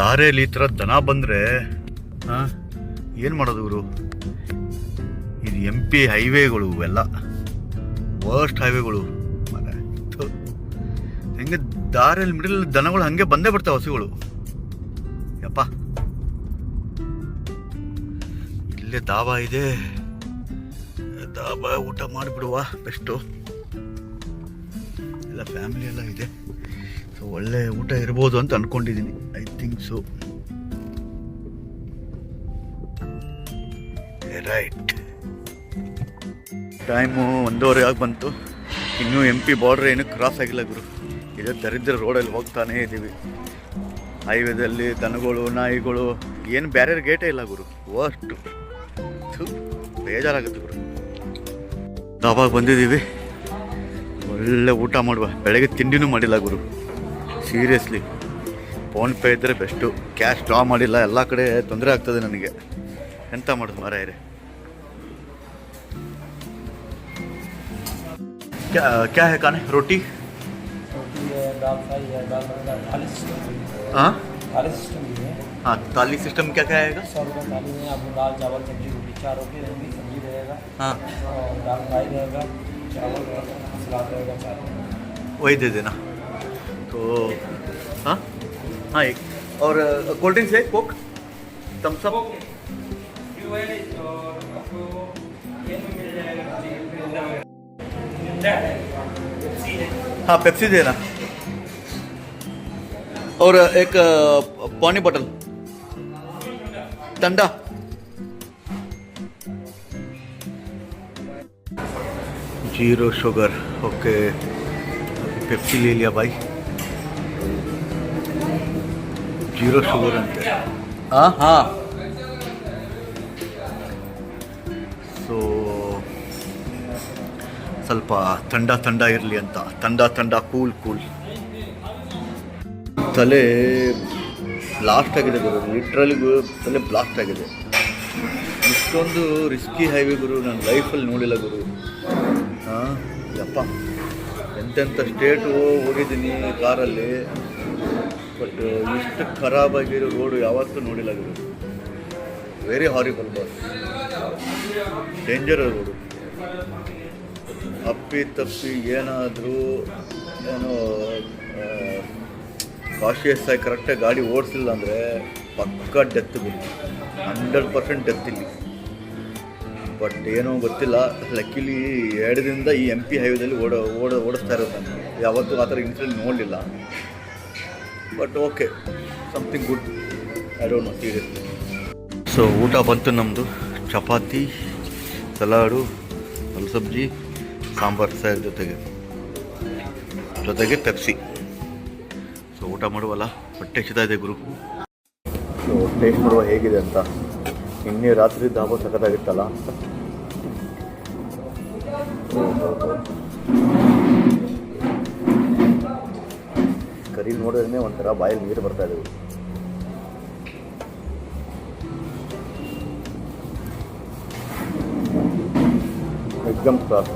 ದಾರಿಯಲ್ಲಿ ಈ ಥರ ದನ ಬಂದರೆ ಏನು ಮಾಡೋದು ಗುರು? ಇದು MP ಹೈವೇಗಳು ಇವೆಲ್ಲ ವರ್ಸ್ಟ್ ಹೈವೇಗಳು. ಹೆಂಗೆ ದಾರಿಯಲ್ಲಿ ಮಿಡಲ್ ದನಗಳು ಹಂಗೆ ಬಂದೇ ಬಿಡ್ತಾವೆ ಹಸುಗಳು. ಯಪ್ಪ, ಇಲ್ಲೇ ದಾಬಾ ಇದೆ, ದಾಬಾ ಊಟ ಮಾಡಿಬಿಡುವ ಬೆಸ್ಟು. ಎಲ್ಲ ಫ್ಯಾಮಿಲಿ ಎಲ್ಲ ಇದೆ, ಸೊ ಒಳ್ಳೆ ಊಟ ಇರ್ಬೋದು ಅಂತ ಅಂದ್ಕೊಂಡಿದ್ದೀನಿ. I think so. Right, time 1:15 ಆಗಿ ಬಂತು. ಇನ್ನೂ MP ಬಾರ್ಡ್ರ್ ಏನು ಕ್ರಾಸ್ ಆಗಿಲ್ಲ ಗುರು. ಇದೇ ದರಿದ್ರ ರೋಡಲ್ಲಿ ಹೋಗ್ತಾನೇ ಇದ್ದೀವಿ. ಹೈವೇದಲ್ಲಿ ದನಗಳು ನಾಯಿಗಳು ಏನು ಬೇರೆ ಗೇಟೇ ಇಲ್ಲ ಗುರು. ವರ್ಸ್ಟು, ಬೇಜಾರಾಗುತ್ತೆ ಗುರು. ದಾಬಾಗೆ ಬಂದಿದ್ದೀವಿ, ಒಳ್ಳೆ ಊಟ ಮಾಡುವ. ಬೆಳಗ್ಗೆ ತಿಂಡಿನೂ ಮಾಡಿಲ್ಲ ಗುರು, ಸೀರಿಯಸ್ಲಿ. ಫೋನ್ಪೇ ಇದ್ದರೆ ಬೆಸ್ಟು, ಕ್ಯಾಶ್ ಡ್ರಾ ಮಾಡಿಲ್ಲ. ಎಲ್ಲ ಕಡೆ ತೊಂದರೆ ಆಗ್ತದೆ ನನಗೆ. ಎಂತ ಮಾಡೋದು ಮಾರಾಯರೆ? क्या है खाने? रोटी है, दाल फ्राई है, दाल बनेगा, थाली सिस्टम भी है। हाँ, थाली सिस्टम भी है। हाँ, थाली सिस्टम क्या क्या आएगा? 100 रुपये थाली में आपको दाल चावल सब्जी रोटी 4 रोटी रहेगी, सब्जी रहेगा, हाँ, और दाल फ्राई रहेगा, चावल रहेगा, सलाद रहेगा, 4 वही दे देना। तो हाँ हाँ, एक और कोल्ड ड्रिंक्स है, कोक, थम्स अप। हाँ, पेप्सी देना, और एक पानी बोतल ठंडा। Zero sugar, okay. पेप्सी ले लिया भाई, जीरो शुगर अंते। हाँ हाँ, ಸೊ ಸ್ವಲ್ಪ ಥಂಡ ಇರಲಿ ಅಂತ. ಥಂಡ ಕೂಲ್. ತಲೆ ಬ್ಲಾಸ್ಟ್ ಆಗಿದೆ ಗುರು, ಲಿಟ್ರಲಿ ತಲೆ ಬ್ಲಾಸ್ಟ್ ಆಗಿದೆ. ಇಷ್ಟೊಂದು ರಿಸ್ಕಿ ಹೈವೇ ಗುರು ನಾನು ಲೈಫಲ್ಲಿ ನೋಡಿಲ್ಲ ಗುರು. ಹಾಂ ಯಪ್ಪ, ಎಂತೆಂಥ ಸ್ಟೇಟು ಹೋಗಿದ್ದೀನಿ ಕಾರಲ್ಲಿ, ಬಟ್ ಇಷ್ಟು ಖರಾಬಾಗಿರೋ ರೋಡು ಯಾವತ್ತೂ ನೋಡಿಲ್ಲ ಗುರು. Very horrible boss, danger road. ಅಪ್ಪಿ ತಪ್ಪಿ ಏನಾದರೂ ಏನೋ ಕಾಶಿಯಸ್ ಆಗಿ ಕರೆಕ್ಟಾಗಿ ಗಾಡಿ ಓಡಿಸಿಲ್ಲ ಅಂದರೆ ಪಕ್ಕಾ ಡೆತ್ ಬಿಡಿ, 100% ಡೆತ್ ಇಲ್ಲಿ. ಬಟ್ ಏನೋ ಗೊತ್ತಿಲ್ಲ, ಲಕ್ಕಿಲಿ 2 ದಿನದಿಂದ ಈ MP ಹೈವೇದಲ್ಲಿ ಓಡಿಸ್ತಾ ಇರೋದು ನಾನು. ಯಾವತ್ತೂ ಆ ಥರ ಇನ್ಸಿಡೆಂಟ್ ನೋಡಲಿಲ್ಲ. But okay, something good, I don't know seriously. So ಊಟ ಬಂತು ನಮ್ಮದು. ಚಪಾತಿ, ಸಲಾಡು, ಅಲ್ ಸಬ್ಜಿ, ಸಾಂಬಾರು ಸಾರು ಜೊತೆಗೆ ಪೆಪ್ಸಿ. ಸೊ ಊಟ ಮಾಡುವಲ್ಲ, ಹೊಟ್ಟೆ ಹಸಿತಾ ಇದೆ ಗುರು. ಸೊ ಟೇಸ್ಟ್ ಮಾಡುವ ಹೇಗಿದೆ ಅಂತ. ನಿನ್ನೆ ರಾತ್ರಿ ದಾಬಾ ಸಖತ್ತಾಗಿತ್ತಲ್ಲ. ಕರಿ ನೋಡಿದ್ರೆ ಒಂಥರ ಬಾಯಲ್ಲಿ ನೀರು ಬರ್ತಾ ಇದೆ. एकदम साफ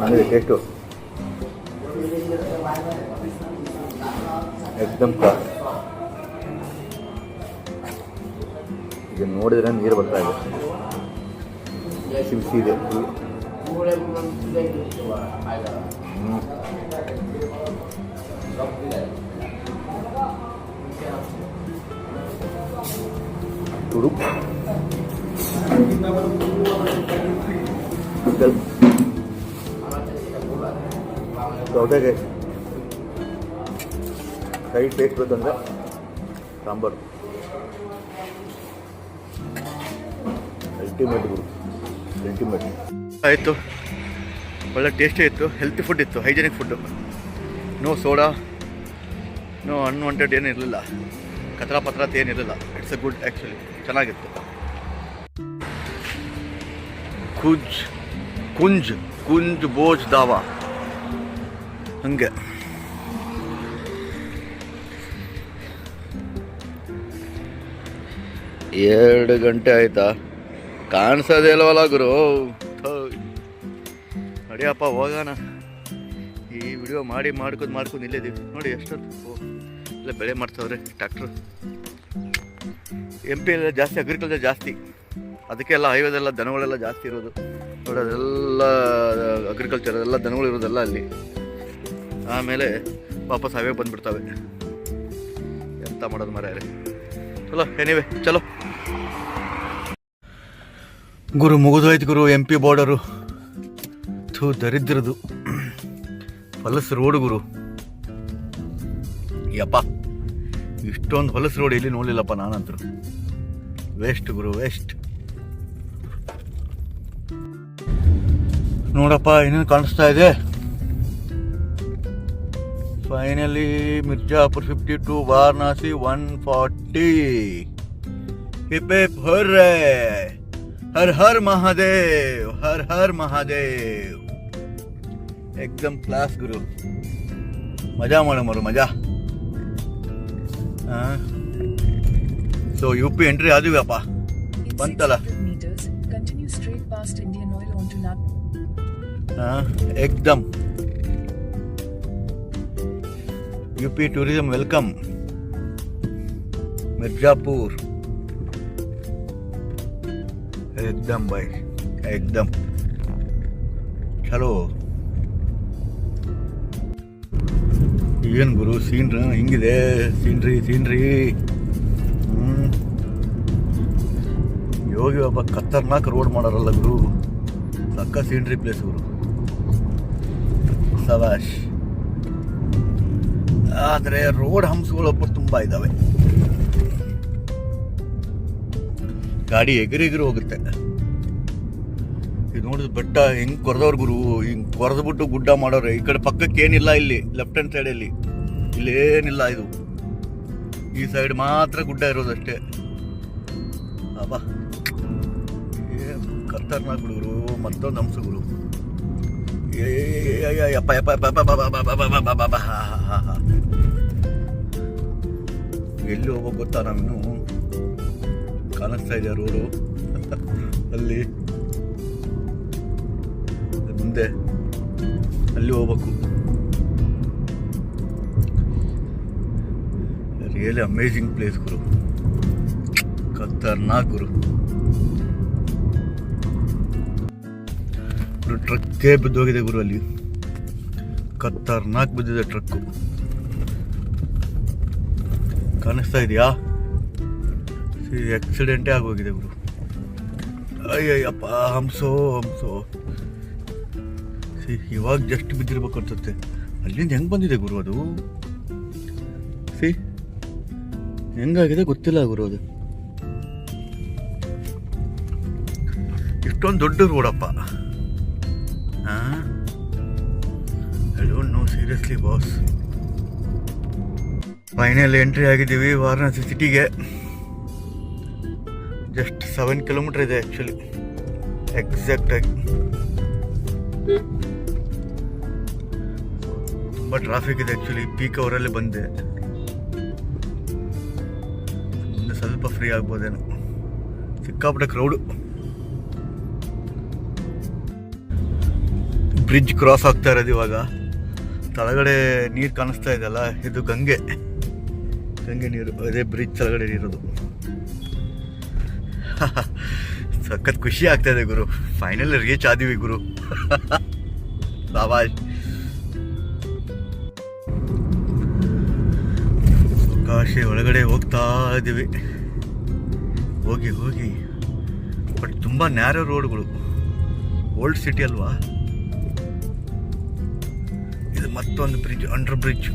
आने टेस्ट एकदम साफ. ಈಗ ನೋಡಿದ್ರೆ ನೀರು ಬರ್ತಾ ಇದೆ, ಸಿಸಿ ಇದೆ. ತುಡು ಸೌತೆಗೆ ಕೈ ಟೇಸ್ಟ್ ಬೇಕಂದ್ರೆ ಸಾಂಬಾರು ಅಲ್ಟಿಮೇಟ್ ಗುರು, ಅಲ್ಟಿಮೇಟ್. ಆಯಿತು, ಒಳ್ಳೆ ಟೇಸ್ಟೇ ಇತ್ತು, ಹೆಲ್ತಿ ಫುಡ್ ಇತ್ತು, hygienic food. No soda, no unwanted ಏನು ಇರಲಿಲ್ಲ, ಕತ್ರ ಪತ್ರ ಏನಿರಲಿಲ್ಲ. ಇಟ್ಸ್ ಎ ಗುಡ್, ಆ್ಯಕ್ಚುಲಿ ಚೆನ್ನಾಗಿತ್ತು. ಕುಂಜ್ ಬೋಜ್ ದಾವಾ ಹಂಗೆ. ಎರಡು ಗಂಟೆ ಆಯ್ತಾ? ಕಾಣಿಸೋದೇ ಇಲ್ವಲ್ಲ ಗುರು. ಅಡಿಯಪ್ಪ ಹೋಗೋಣ. ಈ ವಿಡಿಯೋ ಮಾಡ್ಕೊಂಡು ಇಲ್ಲಿದ್ದೀವಿ ನೋಡಿ. ಎಷ್ಟೊತ್ತು ಇಲ್ಲ ಬೆಳೆ ಮಾಡ್ತಾವ್ರೆ ಟ್ರ್ಯಾಕ್ಟ್ರು. MP ಎಲ್ಲ ಜಾಸ್ತಿ ಅಗ್ರಿಕಲ್ಚರ್ ಜಾಸ್ತಿ, ಅದಕ್ಕೆ ಎಲ್ಲ ಹೈವೇದೆಲ್ಲ ದನಗಳೆಲ್ಲ ಜಾಸ್ತಿ ಇರೋದು ನೋಡಿ. ಅದೆಲ್ಲ ಅಗ್ರಿಕಲ್ಚರ್ ಎಲ್ಲ ದನಗಳು ಇರೋದೆಲ್ಲ ಅಲ್ಲಿ. ಆಮೇಲೆ ವಾಪಸ್ ಹೈವೇ ಬಂದುಬಿಡ್ತವೆ. ಎಂತ ಮಾಡೋದು ಮಾರ್ಯಾರೆ. ಚಲೋ ಎನಿವೆ ಚಲೋ ಗುರು. ಮುಗಿದೋಯ್ತು ಗುರು MP ಬಾರ್ಡರು. ದರಿದ್ರದು ಹೊಲಸು ರೋಡ್ ಗುರು. ಯಪ್ಪ ಇಷ್ಟೊಂದು ಹೊಲಸು ರೋಡ್ ಎಲ್ಲಿ ನೋಡಲಿಲ್ಲಪ್ಪ ನಾನಂತರು. ವೇಸ್ಟ್ ಗುರು ವೇಸ್ಟ್. ನೋಡಪ್ಪ ಇನ್ನೇನು ಕಾಣಿಸ್ತಾ ಇದೆ. Finally Mirzapur 52, Varanasi 140. Hip hip hurray, Har Har Mahadev, Har Har Mahadev. एकदम क्लास गुरु. मजा मारो मजा. सो UP एंट्री आदि व्यापा ಬಂತಲ್ಲ. Continue straight past Indian Oil onto Nag. एकदम UP टूरिज्म वेलकम मिर्जापुर. एकदम भाई एकदम चलो. ಏನು ಗುರು ಸೀನ್ರಿ ಹಿಂಗಿದೆ. ಸೀನ್ರಿ ಯೋಗಿ ಒಬ್ಬ ಖತರ್ನಾಕ್ ರೋಡ್ ಮಾಡೋರಲ್ಲ ಗುರು. ಸಕ್ಕ ಸೀನ್ರಿ ಪ್ಲೇಸ್ ಗುರು. ಸವಾಶ್. ಆದರೆ ರೋಡ್ ಹಂಪ್ಸ್ಗಳೊಬ್ಬರು ತುಂಬ ಇದ್ದಾವೆ. ಗಾಡಿ ಎಗರಿಗಿರು ಹೋಗುತ್ತೆ. ಇದು ನೋಡಿದ್ ಬೆಟ್ಟ ಹೆಂಗ್ ಕೊರೆದವ್ರು ಗುರು. ಹಿಂಗ್ ಕೊರೆದ್ಬಿಟ್ಟು ಗುಡ್ಡ ಮಾಡೋರೆ. ಈ ಕಡೆ ಪಕ್ಕಕ್ಕೆ ಏನಿಲ್ಲ, ಇಲ್ಲಿ ಲೆಫ್ಟ್ ಹ್ಯಾಂಡ್ ಸೈಡಲ್ಲಿ ಇಲ್ಲೇನಿಲ್ಲ. ಇದು ಈ ಸೈಡ್ ಮಾತ್ರ ಗುಡ್ಡ ಇರೋದಷ್ಟೇ. ಅಬ್ಬಾ ಖತರ್ನಾಕ್ ಗುರು. ಮತ್ತೊಂದು ಅಂಶ ಗುರು. ಯಪ್ಪ ಯಪ್ಪ ಎಲ್ಲಿ ಹೋಗ್ಬೇಕು ಗೊತ್ತಾ ನಾವಿನ್ನು. ಕಾಣಿಸ್ತಾ ಇದೆ ರೋಡು ಅಲ್ಲಿ ಮುಂದೆ. ಅಲ್ಲಿ ಹೋಗ್ಬೇಕು. ರಿಯಲಿ ಅಮೇಜಿಂಗ್ ಪ್ಲೇಸ್ ಗುರು. ಖತರ್ನಾಕ್ ಗುರು. ಟ್ರಕ್ಕೇ ಬಿದ್ದೋಗಿದೆ ಗುರು ಅಲ್ಲಿ. ಖತರ್ನಾಕ್ ಬಿದ್ದಿದೆ ಟ್ರಕ್ಕು. ಕಾಣಿಸ್ತಾ ಇದೆಯಾ? ಆಕ್ಸಿಡೆಂಟೇ ಆಗೋಗಿದೆ ಗುರು. ಅಯ್ಯಯ್ಯಪ್ಪ ಹಂಸೋ. ಇವಾಗ ಜಸ್ಟ್ ಬಿದ್ದಿರ್ಬೇಕು ಅನ್ಸುತ್ತೆ. ಅಲ್ಲಿಂದ ಹೆಂಗೆ ಬಂದಿದೆ ಗುರು ಅದು. ಹೆಂಗಾಗಿದೆ ಗೊತ್ತಿಲ್ಲ ಗುರು ಅದು. ಇಷ್ಟೊಂದು ದೊಡ್ಡ ರೋಡಪ್ಪ. I don't know seriously boss. Final entry ಆಗಿದ್ದೀವಿ ವಾರಣಾಸಿ ಸಿಟಿಗೆ. ಜಸ್ಟ್ 7 ಕಿಲೋಮೀಟರ್ ಇದೆ ಆ್ಯಕ್ಚುಲಿ ಎಕ್ಸಾಕ್ಟಾಗಿ. ತುಂಬ ಟ್ರಾಫಿಕ್ ಇದೆ ಆ್ಯಕ್ಚುಲಿ. ಪೀಕ್ ಅವರಲ್ಲಿ ಬಂದೆ. ಮುಂದೆ ಸ್ವಲ್ಪ ಫ್ರೀ ಆಗ್ಬೋದೇನೋ. ಸಿಕ್ಕಾಪಟ್ಟೆ ಕ್ರೌಡು. ಬ್ರಿಡ್ಜ್ ಕ್ರಾಸ್ ಆಗ್ತಾ ಇರೋದು ಇವಾಗ. ತಳಗಡೆ ನೀರು ಕಾಣಿಸ್ತಾ ಇದೆಯಲ್ಲ, ಇದು ಗಂಗೆ ನೀರು. ಅದೇ ಬ್ರಿಡ್ಜ್ ತಳಗಡೆ ಇರೋದು. ಸಖತ್ ಖುಷಿ ಆಗ್ತಾ ಇದೆ ಗುರು. ಫೈನಲ್ ರೀಚ್ ಆದಿವಿ ಗುರು. ಸಾವಾಜ್. ಕಾಶಿ ಒಳಗಡೆ ಹೋಗ್ತಾ ಇದ್ದೀವಿ. ಹೋಗಿ ಬಟ್ ತುಂಬ ನ್ಯಾರೋ ರೋಡ್ಗಳು. ಓಲ್ಡ್ ಸಿಟಿ ಅಲ್ವಾ. ಇದು ಮತ್ತೊಂದು ಬ್ರಿಡ್ಜ್, ಅಂಡರ್ ಬ್ರಿಡ್ಜ್.